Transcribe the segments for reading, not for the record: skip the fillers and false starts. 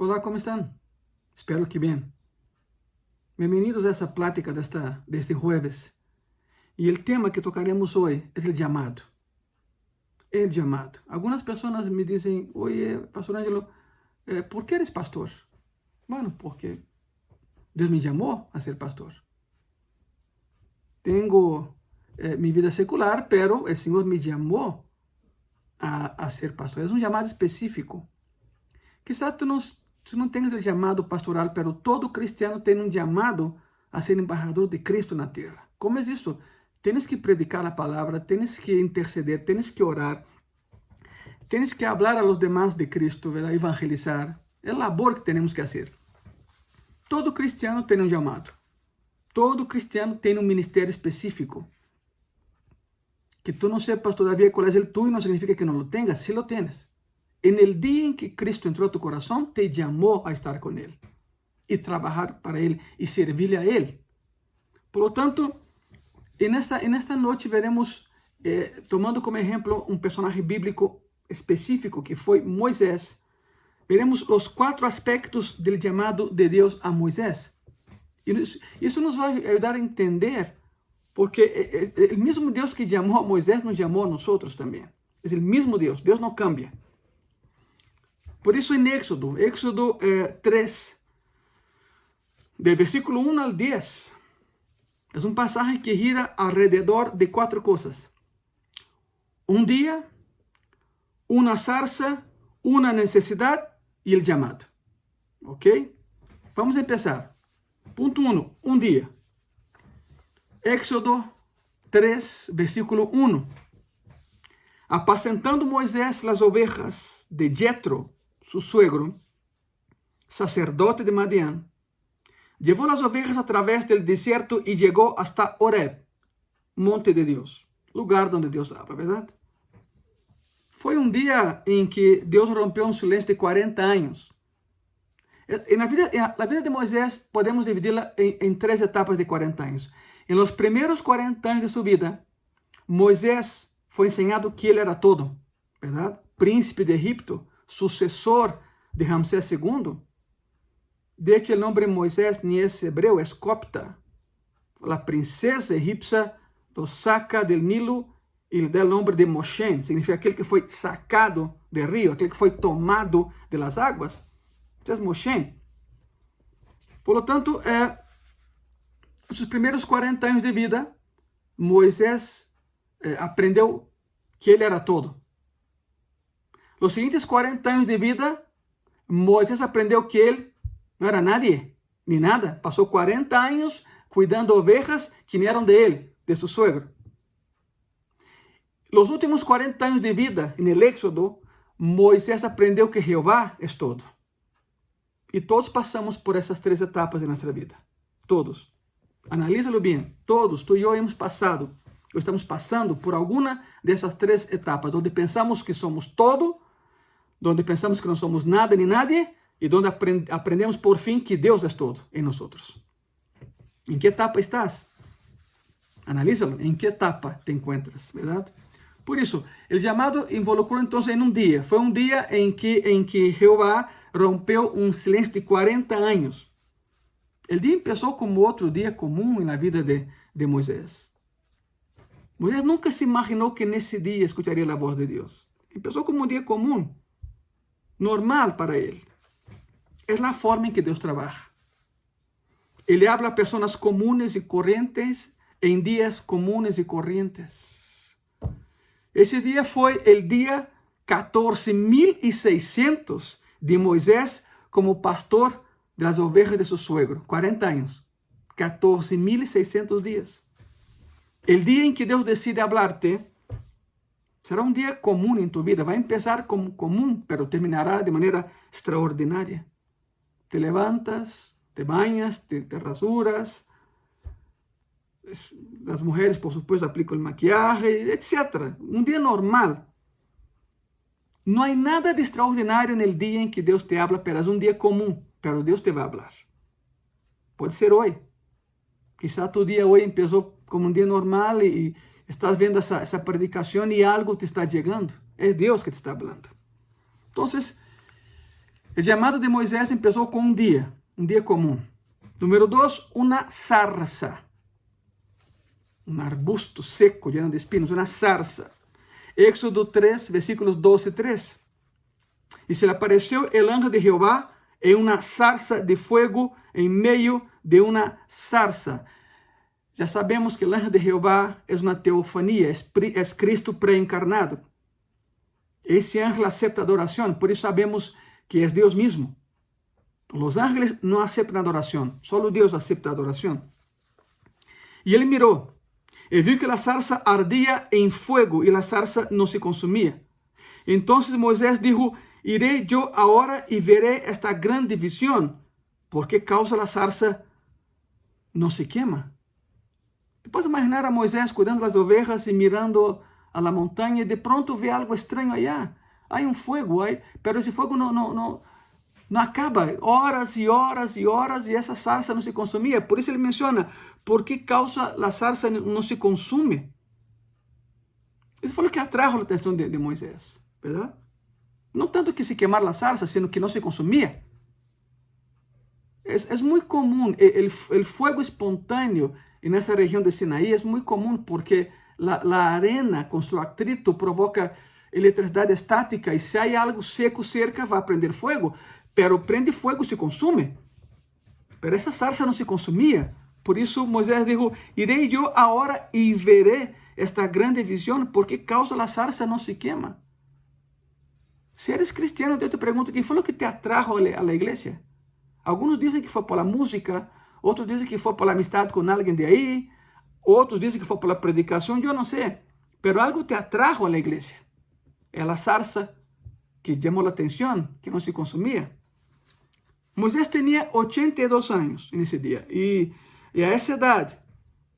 Olá, como estão? Espero que bem. Bem-vindos a essa plática deste jueves. E o tema que tocaremos hoje é o chamado. El chamado. Algumas pessoas me dizem, oye, Pastor Ângelo, ¿por que eres pastor? Bueno, porque Deus me chamou a ser pastor. Tenho minha vida secular, pero o Senhor me chamou a ser pastor. É um chamado específico. Quizá tu não tenhas o chamado pastoral, pero todo cristiano tem um chamado a ser embajador de Cristo na terra. Como é isso? Tienes que predicar a palavra, tienes que interceder, tienes que orar, tienes que hablar a los demás de Cristo, ¿verdad? Evangelizar. É a labor que temos que fazer. Todo cristiano tem um chamado. Todo cristiano tem um ministério específico. Que tu não sepas todavía qual é o tuyo não significa que não lo tengas, sí lo tienes. En el día en que Cristo entró a tu corazón, te llamó a estar con Él y trabajar para Él y servirle a Él. Por lo tanto, en esta noche veremos, tomando como ejemplo un personaje bíblico específico que fue Moisés, veremos los 4 aspectos del llamado de Dios a Moisés. Y eso nos va a ayudar a entender, porque el mismo Dios que llamó a Moisés nos llamó a nosotros también. Es el mismo Dios, Dios no cambia. Por isso, em Éxodo 3, del versículo 1 al 10, é um passagem que gira alrededor de 4 coisas. Um dia, uma zarza, uma necessidade e o chamado. Ok? Vamos começar. Ponto 1, um dia. Éxodo 3, versículo 1. Apacentando Moisés las ovejas de Jetro, su suegro, sacerdote de Madián, llevó las ovejas a través del desierto y llegó hasta Horeb, monte de Dios, lugar donde Dios habla, ¿verdad? Foi um dia em que Deus rompeu um silêncio de 40 anos. Na vida de Moisés, podemos dividi-la em 3 etapas de 40 anos. Em los primeiros 40 anos de sua vida, Moisés foi ensinado que ele era todo, ¿verdad? Príncipe de Egipto, sucessor de Ramsés II. De hecho, o nome Moisés nem é hebreu, é copta. A princesa egípcia lo saca del Nilo e lhe dá o nome de Moshe, significa aquele que foi sacado do rio, aquele que foi tomado de las águas. Isso é Moshe. Por lo tanto, nos primeiros 40 anos de vida, Moisés aprendeu que ele era todo. Los seguintes 40 anos de vida, Moisés aprendeu que ele não era nadie, nem nada. Passou 40 anos cuidando ovejas que nem eram de ele, de seu suegro. Los últimos 40 anos de vida, no Éxodo, Moisés aprendeu que Jeová é todo. E todos passamos por essas 3 etapas de nossa vida. Todos. Analízalo bem. Todos, tu e eu hemos passado, ou estamos passando por alguma dessas 3 etapas, onde pensamos que somos todo, onde pensamos que não somos nada nem nadie, e onde aprendemos por fim que Deus é todo em nós. Em que etapa estás? Analízalo. Em que etapa te encuentras, verdade? Por isso, o chamado involucrou então em um dia. Foi um dia em que Jeová rompeu um silêncio de 40 anos. O dia começou como outro dia comum na vida de Moisés. Moisés nunca se imaginou que nesse dia escutaria a voz de Deus. Começou como um dia comum, normal para ele. É a forma em que Deus trabalha. Ele habla a pessoas comunes e correntes em dias comunes e correntes. Esse dia foi o dia 14.600 de Moisés como pastor das ovejas de seu suegro. 40 anos. 14.600 dias. O dia em que Deus decide hablarte será um dia comum em tu vida. Vai começar como comum, pero terminará de maneira extraordinária. Te levantas, te bañas, te rasuras. As mulheres, por supuesto, aplicam o maquillaje, etc. Um dia normal. Não há nada de extraordinário no dia em que Deus te habla, pero é um dia comum, pero Deus te vai hablar. Pode ser hoje. Quizá tu dia hoje começou como um dia normal e estás vendo essa predicação e algo te está chegando. É Deus que te está falando. Então, O chamado de Moisés começou com um dia comum. Número 2, uma zarza. Um arbusto seco, lleno de espinos, uma zarza. Éxodo 3, versículos 12 e 3. E se lhe apareceu o anjo de Jeová em uma zarza de fogo em meio de uma zarza. Já sabemos que o anjo de Jeová é uma teofania, é Cristo pré-encarnado. Esse anjo acepta adoração, por isso sabemos que é Deus mesmo. Os ángeles não aceitam adoração, só Deus aceita adoração. E ele mirou, e viu que a zarza ardia em fogo, e a zarza não se consumia. Então Moisés dijo, iré yo ahora y veré esta grande visión, porque causa la zarza no se quema. Tú puedes imaginar a Moisés cuidando las ovejas y mirando a la montaña y de pronto ve algo extraño allá. Hay un fuego, pero ese fuego no acaba. Horas y horas y horas y esa zarza no se consumía. Por eso él menciona, ¿por qué causa la zarza no se consume? Eso fue lo que atrajo la atención de Moisés, ¿verdad? No tanto que se quemara la zarza, sino que no se consumía. Es muy común, el fuego espontáneo en esa región de Sinaí es muy común porque la arena con su atrito provoca electricidad estática y si hay algo seco cerca va a prender fuego, pero prende fuego y se consume. Pero esa zarza no se consumía. Por eso Moisés dijo, iré yo ahora y veré esta grande visión porque causa la zarza no se quema. Si eres cristiano, yo te pregunto, ¿qué fue lo que te atrajo a la iglesia? Algunos dicen que fue por la música, otros dicen que fue por la amistad con alguien de ahí, otros dicen que fue por la predicación, yo no sé. Pero algo te atrajo a la iglesia. Es la zarza que llamó la atención, que no se consumía. Moisés tenía 82 años en ese día y a esa edad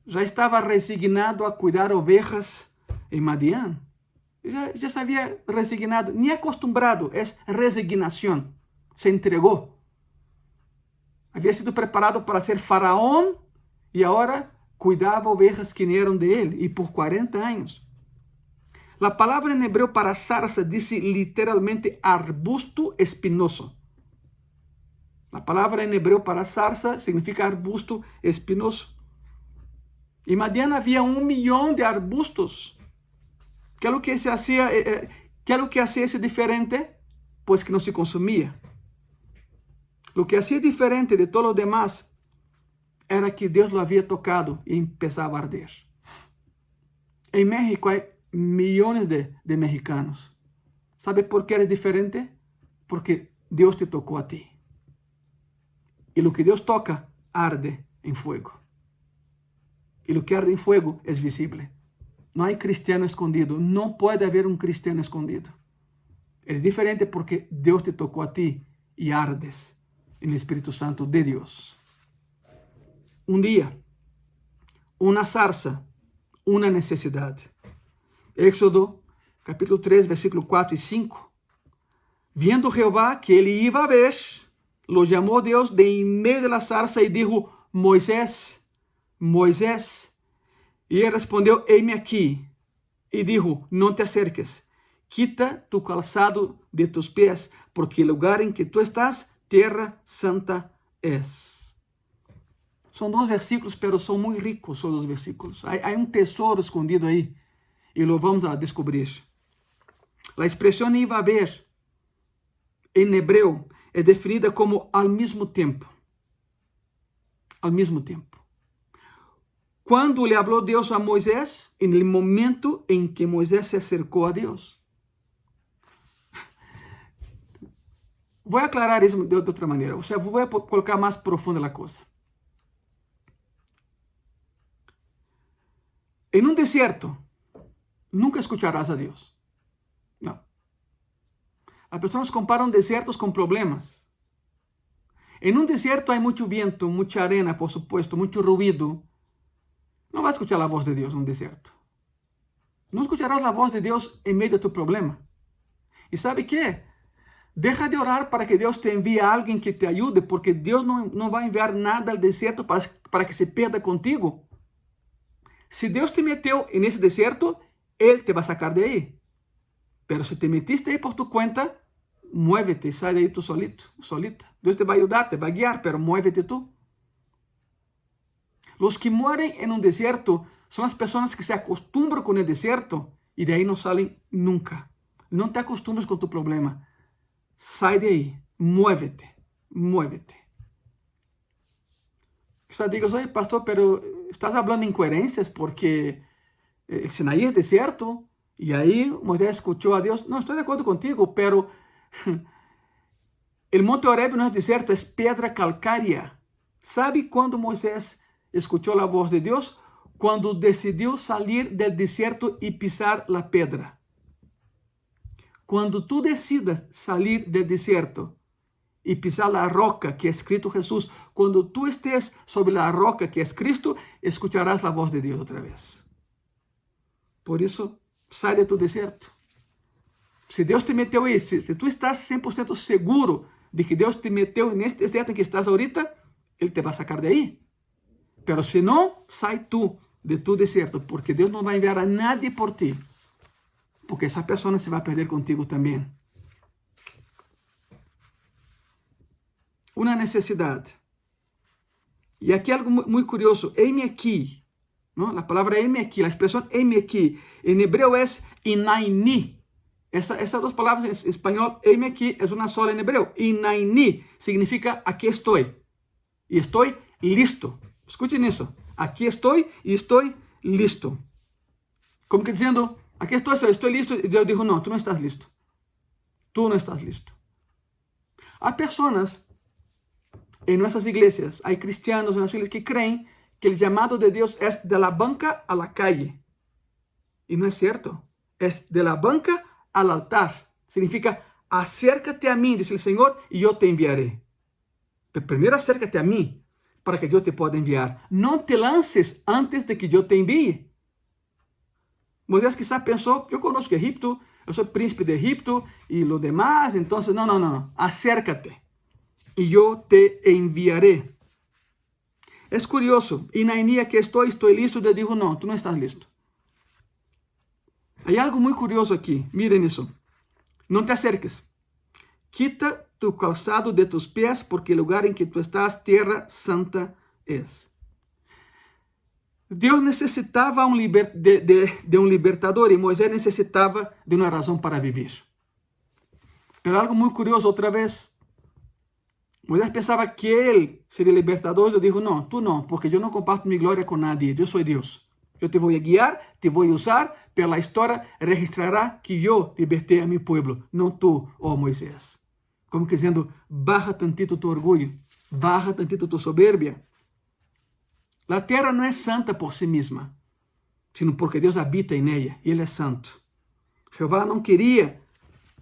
ya estaba resignado a cuidar ovejas en Madián. Ya se había resignado, ni acostumbrado, es resignación. Se entregó. Había sido preparado para ser faraón y ahora cuidaba ovejas que no eran de él y por 40 años. La palabra en hebreo para zarza dice literalmente arbusto espinoso. La palabra en hebreo para zarza significa arbusto espinoso. En Madián había 1 millón de arbustos. ¿Qué es lo que se hacía? ¿Qué es lo que hacía ese diferente? Pues que no se consumía. Lo que hacía diferente de todos los demás era que Dios lo había tocado y empezaba a arder. En México hay millones de mexicanos. ¿Sabe por qué eres diferente? Porque Dios te tocó a ti. Y lo que Dios toca arde en fuego. Y lo que arde en fuego es visible. No hay cristiano escondido. No puede haber un cristiano escondido. Eres diferente porque Dios te tocó a ti y ardes en el Espíritu Santo de Dios. Un día, una zarza, una necesidad. Éxodo, capítulo 3, versículo 4 y 5. Viendo Jehová que él iba a ver, lo llamó Dios de en medio de la zarza y dijo, Moisés, Moisés. Y él respondió, heme aquí. Y dijo, no te acerques, quita tu calzado de tus pies, porque el lugar en que tú estás, tierra santa es. Son 2 versículos, pero son muy ricos esos 2 versículos. Hay un tesoro escondido ahí y lo vamos a descubrir. La expresión iba a ver en hebreo es definida como al mismo tiempo. Al mismo tiempo. Cuando le habló Dios a Moisés, en el momento en que Moisés se acercó a Dios. Voy a aclarar eso de otra manera. O sea, voy a colocar más profunda la cosa. En un desierto, nunca escucharás a Dios. No. Las personas comparan desiertos con problemas. En un desierto hay mucho viento, mucha arena, por supuesto, mucho ruido. No vas a escuchar la voz de Dios en un desierto. No escucharás la voz de Dios en medio de tu problema. ¿Y sabe qué? Deja de orar para que Dios te envíe a alguien que te ayude, porque Dios no va a enviar nada al desierto para que se pierda contigo. Si Dios te metió en ese desierto, Él te va a sacar de ahí. Pero si te metiste ahí por tu cuenta, muévete y sal de ahí tú solito, solita. Dios te va a ayudar, te va a guiar, pero muévete tú. Los que mueren en un desierto son las personas que se acostumbran con el desierto y de ahí no salen nunca. No te acostumbres con tu problema. Sal de ahí, muévete, muévete. Quizás digas, oye, pastor, pero estás hablando incoherencias porque el Sinaí es desierto y ahí Moisés escuchó a Dios. No, estoy de acuerdo contigo, pero el monte Horeb no es desierto, es piedra calcárea. ¿Sabe cuándo Moisés escuchó la voz de Dios? Cuando decidió salir del desierto y pisar la piedra. Cuando tú decidas salir del desierto y pisar la roca que es Cristo Jesús, cuando tú estés sobre la roca que es Cristo, escucharás la voz de Dios otra vez. Por eso, sal de tu desierto. Si Dios te metió ahí, si tú estás 100% seguro de que Dios te metió en este desierto en que estás ahorita, Él te va a sacar de ahí. Pero si no, sal tú de tu desierto, porque Dios no va a enviar a nadie por ti, porque esa persona se va a perder contigo también. Una necesidad. Y aquí algo muy curioso. Heme aquí, ¿no? La palabra heme aquí, la expresión heme aquí, en hebreo es inaini. Esas dos palabras en español, heme aquí, es una sola en hebreo. Inaini significa aquí estoy. Y estoy listo. Escuchen eso. Aquí estoy y estoy listo. Como que diciendo, aquí estoy listo. Y Dios dijo, no, tú no estás listo. Tú no estás listo. Hay personas en nuestras iglesias, hay cristianos en las iglesias que creen que el llamado de Dios es de la banca a la calle. Y no es cierto. Es de la banca al altar. Significa, acércate a mí, dice el Señor, y yo te enviaré. Pero primero acércate a mí para que yo te pueda enviar. No te lances antes de que yo te envíe. Moisés quizás pensó, yo conozco Egipto, yo soy príncipe de Egipto y lo demás, entonces no. Acércate y yo te enviaré. Es curioso, Inaini, aquí estoy listo. Dios dijo, no, tú no estás listo. Hay algo muy curioso aquí, miren eso. No te acerques. Quita tu calzado de tus pies, porque el lugar en que tú estás, tierra santa es. Dios necesitaba de un libertador y Moisés necesitaba de una razón para vivir. Pero algo muy curioso otra vez. Moisés pensaba que él sería libertador. Dios dijo, no, tú no, porque yo no comparto mi gloria con nadie. Yo soy Dios. Yo te voy a guiar, te voy a usar, pero la historia registrará que yo liberté a mi pueblo, no tú, oh Moisés. Como que diciendo, baja tantito tu orgullo, baja tantito tu soberbia. La tierra no es santa por sí misma, sino porque Dios habita en ella y Él es santo. Jehová no quería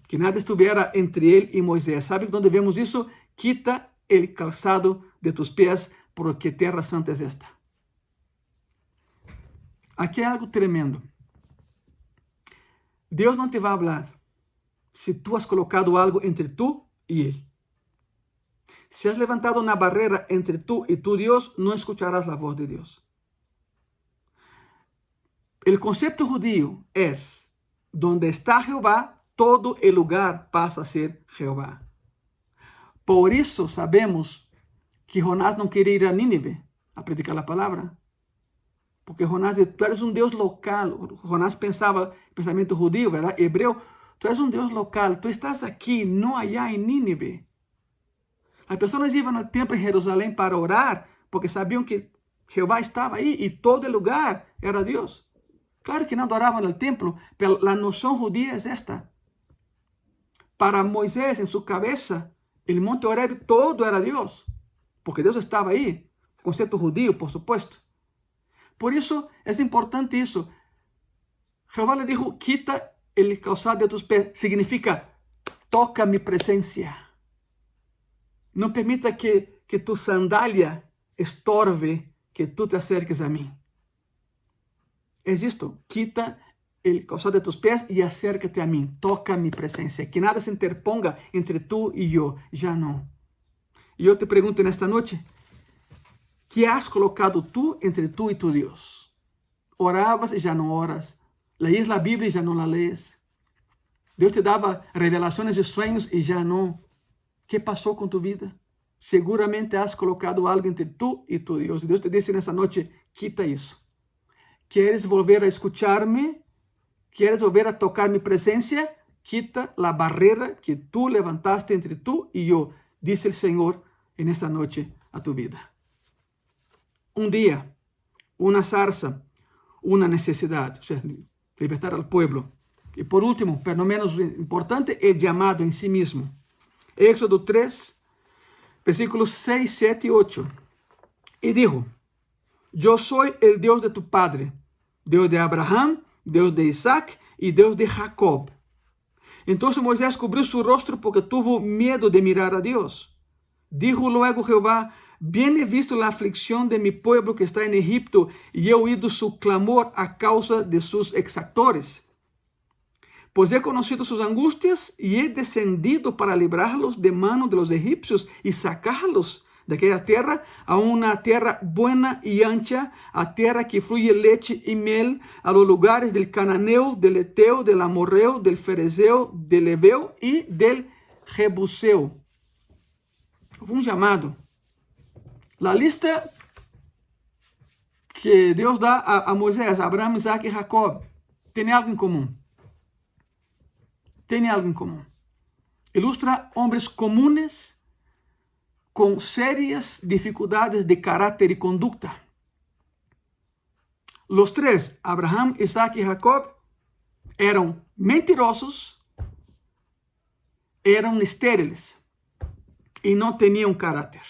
que nada estuviera entre Él y Moisés. ¿Sabe dónde vemos eso? Quita el calzado de tus pies, porque tierra santa es esta. Aquí hay algo tremendo. Dios no te va a hablar si tú has colocado algo entre tú y Él. Si has levantado una barrera entre tú y tu Dios, no escucharás la voz de Dios. El concepto judío es, donde está Jehová, todo el lugar pasa a ser Jehová. Por eso sabemos que Jonás no quería ir a Nínive a predicar la palabra. Porque Jonás dice, tú eres un Dios local. Jonás pensaba, pensamiento judío, ¿verdad? Hebreo, tú eres un Dios local. Tú estás aquí, no allá en Nínive. Las personas iban al templo en Jerusalén para orar, porque sabían que Jehová estaba ahí y todo el lugar era Dios. Claro que no adoraban el templo, pero la noción judía es esta. Para Moisés, en su cabeza, el monte Horeb, todo era Dios, porque Dios estaba ahí. Concepto judío, por supuesto. Por eso es importante eso. Jehová le dijo, quita el calzado de tus pies. Significa, toca mi presencia. No permita que tu sandalia estorbe que tú te acerques a mí. Es esto, quita el calzado de tus pies y acércate a mí. Toca mi presencia. Que nada se interponga entre tú y yo. Ya no. Y yo te pregunto en esta noche, ¿qué has colocado tú entre tú y tu Dios? Orabas y ya no oras. Leías la Biblia y ya no la lees. Deus te dava revelações e sonhos e já não. O que passou com tu vida? Seguramente has colocado algo entre tu e tu Deus. E Deus te disse nessa noite, quita isso. ¿Quieres volver a escucharme? ¿Quieres volver a tocar mi presencia? Quita la barrera que tú levantaste entre tú y yo, dice el Señor en esta noche a tu vida. Un día, una zarza, una necesidad, o sea, libertar al pueblo. Y por último, pero no menos importante, el llamado en sí mismo. Éxodo 3, versículos 6, 7 y 8. Y dijo, yo soy el Dios de tu padre, Dios de Abraham, Dios de Isaac y Dios de Jacob. Entonces Moisés cubrió su rostro porque tuvo miedo de mirar a Dios. Dijo luego Jehová, bien he visto la aflicción de mi pueblo que está en Egipto y he oído su clamor a causa de sus exactores. Pues he conocido sus angustias y he descendido para librarlos de mano de los egipcios y sacarlos de aquella tierra a una tierra buena y ancha, a tierra que fluye leche y miel, a los lugares del cananeo, del eteo, del amorreo, del ferezeo, del heveo y del jebuseo. Fue un llamado. La lista que Dios da a Moisés, a Abraham, Isaac y Jacob, tiene algo en común. Tiene algo en común. Ilustra hombres comunes con serias dificultades de carácter y conducta. Los tres, Abraham, Isaac y Jacob, eran mentirosos, eran estériles y no tenían carácter.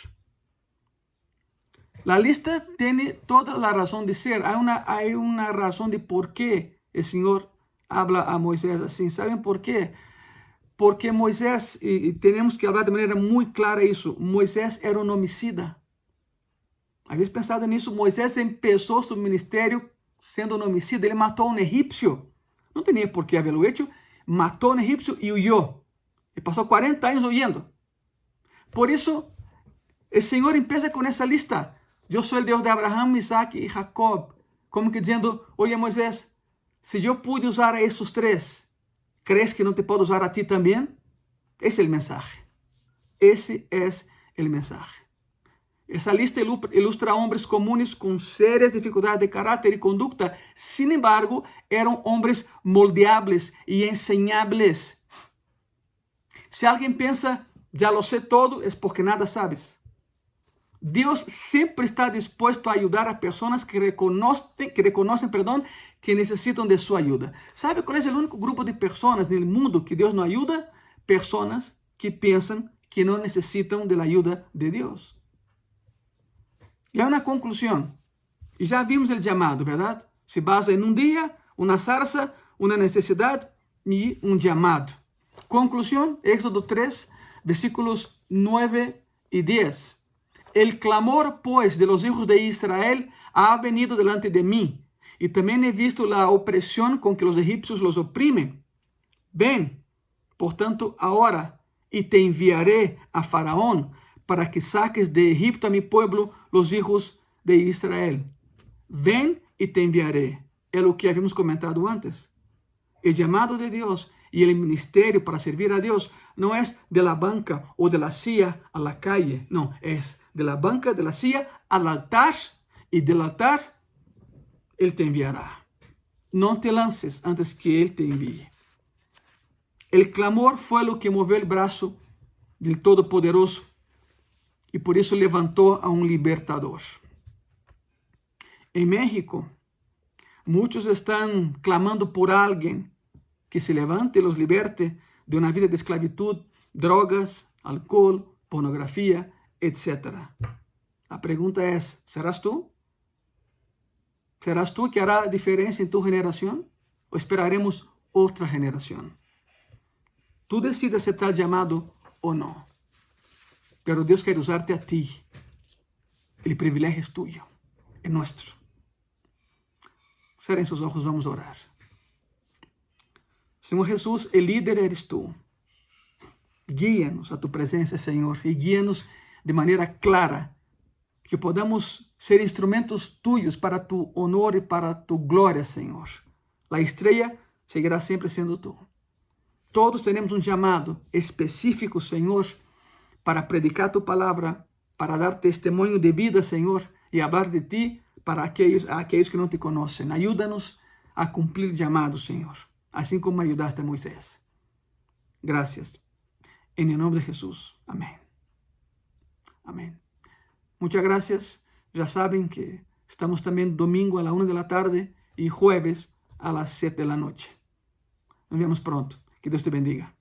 La lista tiene toda la razón de ser. Hay una razón de por qué el Señor habla a Moisés así. ¿Saben por qué? Porque Moisés, y tenemos que hablar de manera muy clara eso, Moisés era un homicida. ¿Habéis pensado en eso? Moisés empezó su ministerio siendo un homicida. Ele matou a un egipcio. No tenía por qué haberlo hecho. Mató a un egipcio y huyó. Y pasó 40 años huyendo. Por eso, el Señor empieza con esa lista. Yo soy el Dios de Abraham, Isaac y Jacob. Como que diciendo, oye Moisés, si yo pude usar a esos tres, ¿crees que no te puedo usar a ti también? Ese es el mensaje. Ese es el mensaje. Esa lista ilustra hombres comunes con serias dificultades de carácter y conducta. Sin embargo, eran hombres moldeables y enseñables. Si alguien piensa, ya lo sé todo, es porque nada sabes. Dios siempre está dispuesto a ayudar a personas que reconocen, que necesitan de su ayuda. ¿Sabe cuál es el único grupo de personas en el mundo que Dios no ayuda? Personas que piensan que no necesitan de la ayuda de Dios. Y hay una conclusión. Y ya vimos el llamado, ¿verdad? Se basa en un día, una zarza, una necesidad y un llamado. Conclusión, Éxodo 3, versículos 9 y 10. El clamor, pues, de los hijos de Israel ha venido delante de mí, y también he visto la opresión con que los egipcios los oprimen. Ven, por tanto, ahora, y te enviaré a Faraón, para que saques de Egipto a mi pueblo, los hijos de Israel. Ven y te enviaré. Es lo que habíamos comentado antes. El llamado de Dios y el ministerio para servir a Dios no es de la banca o de la silla a la calle. No, es de la banca, de la silla al altar, y del altar Él te enviará. No te lances antes que Él te envíe. El clamor fue lo que movió el brazo del Todopoderoso y por eso levantó a un libertador. En México, muchos están clamando por alguien que se levante y los liberte de una vida de esclavitud, drogas, alcohol, pornografía, etc. La pregunta es, ¿serás tú? ¿Serás tú que hará diferencia en tu generación? ¿O esperaremos otra generación? Tú decides aceptar el llamado o no. Pero Dios quiere usarte a ti. El privilegio es tuyo, es nuestro. Cierren sus ojos, vamos a orar. Señor Jesús, el líder eres tú. Guíanos a tu presencia, Señor, y guíanos de manera clara, que podamos ser instrumentos tuyos para tu honor y para tu gloria, Señor. La estrella seguirá siempre siendo tú. Todos tenemos un llamado específico, Señor, para predicar tu palabra, para dar testimonio de vida, Señor, y hablar de ti para aquellos que no te conocen. Ayúdanos a cumplir el llamado, Señor, así como ayudaste a Moisés. Gracias. En el nombre de Jesús. Amén. Amén. Muchas gracias. Ya saben que estamos también domingo a la 1 de la tarde y jueves a las 7 de la noche. Nos vemos pronto. Que Dios te bendiga.